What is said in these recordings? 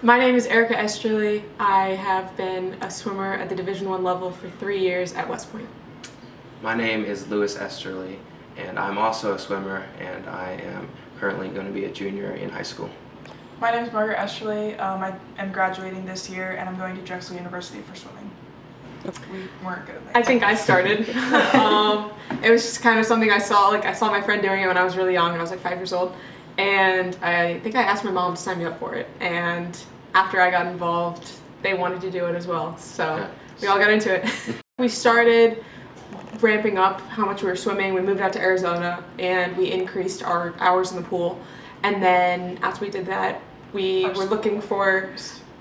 My name is Erica Esterly. I have been a swimmer at the Division I level for 3 years at West Point. My name is Lewis Esterly, and I'm also a swimmer, and I am currently going to be a junior in high school. My name is Margaret Esterly. I am graduating this year, and I'm going to Drexel University for swimming. We weren't good at that. I think I started. It was just kind of something I saw. I saw my friend doing it when I was really young, and I was like 5 years old. And I think I asked my mom to sign me up for it. And after I got involved, they wanted to do it as well. So we all got into it. We started ramping up how much we were swimming. We moved out to Arizona, and we increased our hours in the pool. And then after we did that, we were looking for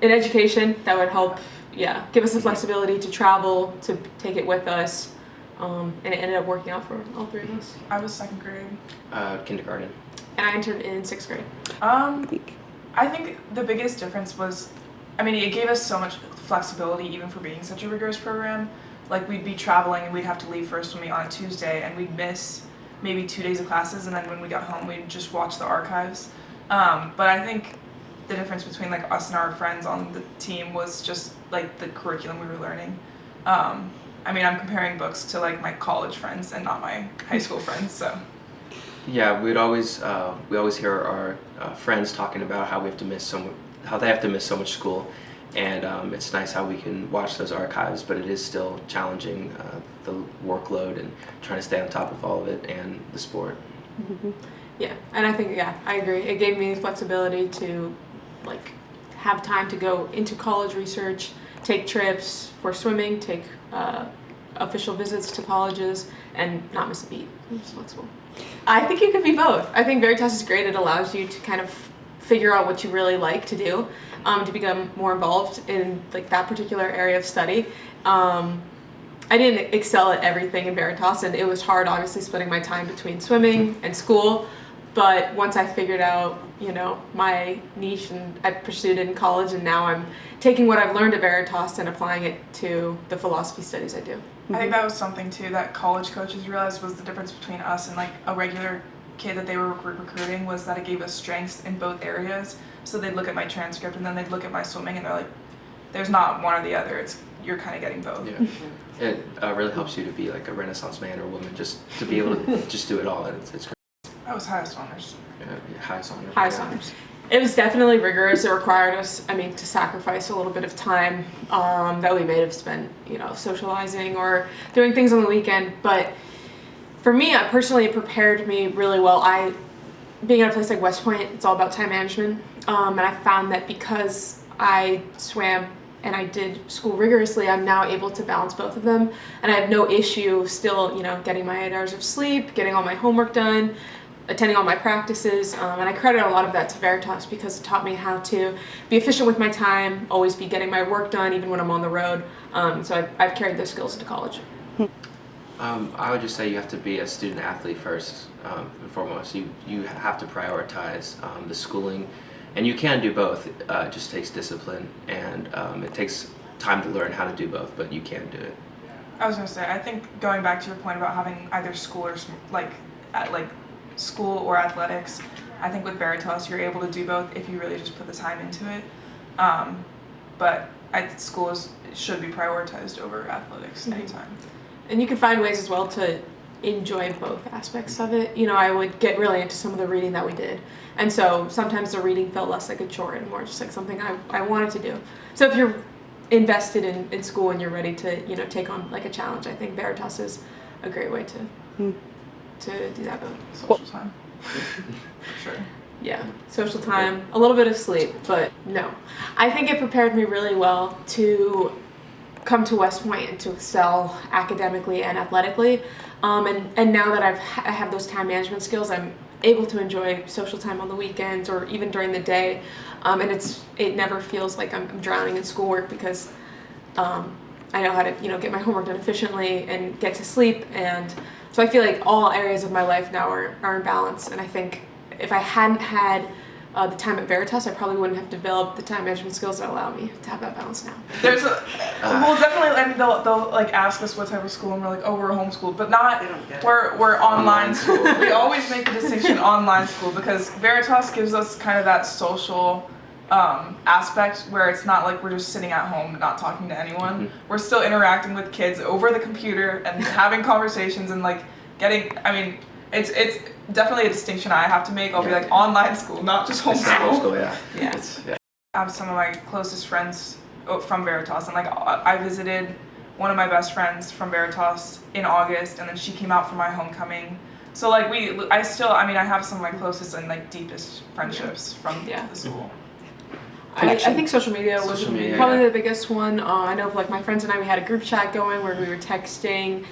an education that would help, give us the flexibility to travel, to take it with us. And it ended up working out for all three of us. I was second grade. Kindergarten. And I entered in 6th grade. I think the biggest difference was, it gave us so much flexibility even for being such a rigorous program. Like, we'd be traveling and we'd have to leave for a swimming on a Tuesday, and we'd miss maybe 2 days of classes, and then when we got home we'd just watch the archives. But I think the difference between us and our friends on the team was just the curriculum we were learning. I'm comparing books to my college friends and not my high school friends, so. Yeah, we always hear our friends talking about how they have to miss so much school, and it's nice how we can watch those archives, but it is still challenging, the workload and trying to stay on top of all of it and the sport. Mm-hmm. Yeah, and I think, I agree. It gave me the flexibility to have time to go into college research, take trips for swimming, take official visits to colleges, and not miss a beat. It was flexible. I think you could be both. I think Veritas is great. It allows you to kind of figure out what you really like to do, to become more involved in that particular area of study. I didn't excel at everything in Veritas, and it was hard, obviously, splitting my time between swimming and school. But once I figured out, my niche, and I pursued it in college, and now I'm taking what I've learned at Veritas and applying it to the philosophy studies I do. I think that was something too that college coaches realized was the difference between us and a regular kid that they were recruiting, was that it gave us strengths in both areas. So they'd look at my transcript and then they'd look at my swimming, and they're like, there's not one or the other, you're kind of getting both. Yeah. It really helps you to be a Renaissance man or woman, just to be able to just do it all. It's great. I was highest honors. Yeah, highest honors. Highest honors. It was definitely rigorous. It required us, to sacrifice a little bit of time that we may have spent, socializing or doing things on the weekend. But for me, personally, it prepared me really well. Being at a place like West Point, it's all about time management. And I found that because I swam and I did school rigorously, I'm now able to balance both of them. And I have no issue still, getting my 8 hours of sleep, getting all my homework done, attending all my practices, and I credit a lot of that to Veritas because it taught me how to be efficient with my time, always be getting my work done even when I'm on the road. So I've carried those skills into college. I would just say you have to be a student athlete first and foremost. You have to prioritize the schooling, and you can do both. It just takes discipline, and it takes time to learn how to do both, but you can do it. I was going to say, I think going back to your point about having either school or school or athletics, I think with Veritas you're able to do both if you really just put the time into it. But school should be prioritized over athletics anytime. And you can find ways as well to enjoy both aspects of it. I would get really into some of the reading that we did. And so sometimes the reading felt less like a chore and more just something I wanted to do. So if you're invested in school and you're ready to, take on a challenge, I think Veritas is a great way to do that. Social time. For sure. Yeah, social time, a little bit of sleep, but no. I think it prepared me really well to come to West Point and to excel academically and athletically. And now that I have those time management skills, I'm able to enjoy social time on the weekends or even during the day. And it never feels like I'm drowning in schoolwork because I know how to get my homework done efficiently and get to sleep. And so I feel like all areas of my life now are in balance. And I think if I hadn't had the time at Veritas, I probably wouldn't have developed the time management skills that allow me to have that balance now. Well, definitely, they'll ask us what type of school, and we're like, oh, we're homeschooled, but not, we're online school. We always make the distinction online school because Veritas gives us kind of that social aspect where it's not like we're just sitting at home not talking to anyone. Mm-hmm. We're still interacting with kids over the computer and having conversations and like getting. I mean, it's definitely a distinction I have to make. I'll be like online school, not just It's not homeschool. homeschool, yeah. Yeah. Yeah. I have some of my closest friends from Veritas, and like I visited one of my best friends from Veritas in August, and then she came out for my homecoming. So like I have some of my closest and like deepest friendships from the school. I think social media was Social media, probably yeah. the biggest one. I know like my friends and I, we had a group chat going where we were texting.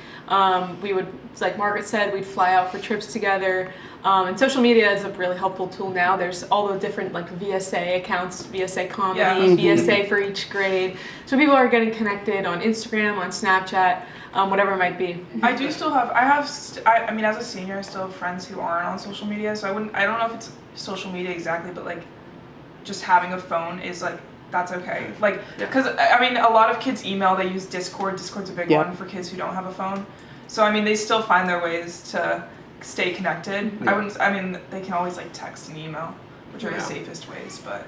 We would, like Margaret said, we'd fly out for trips together. And social media is a really helpful tool now. There's all the different like VSA accounts, VSA comedy, VSA for each grade. So people are getting connected on Instagram, on Snapchat, whatever it might be. I do still have, I mean, as a senior, I still have friends who aren't on social media, so I don't know if it's social media exactly, but like, just having a phone is like, that's okay. Like, because, I mean, a lot of kids email, they use Discord. Discord's a big one for kids who don't have a phone. So, I mean, they still find their ways to stay connected. Yeah. They can always like text and email, which are the safest ways, but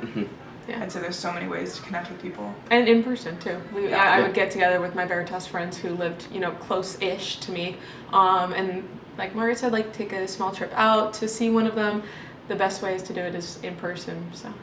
I'd say there's so many ways to connect with people. And in person too. I would get together with my Veritas friends who lived, close-ish to me. And like Margaret said, like take a small trip out to see one of them. The best way is to do it is in person. So.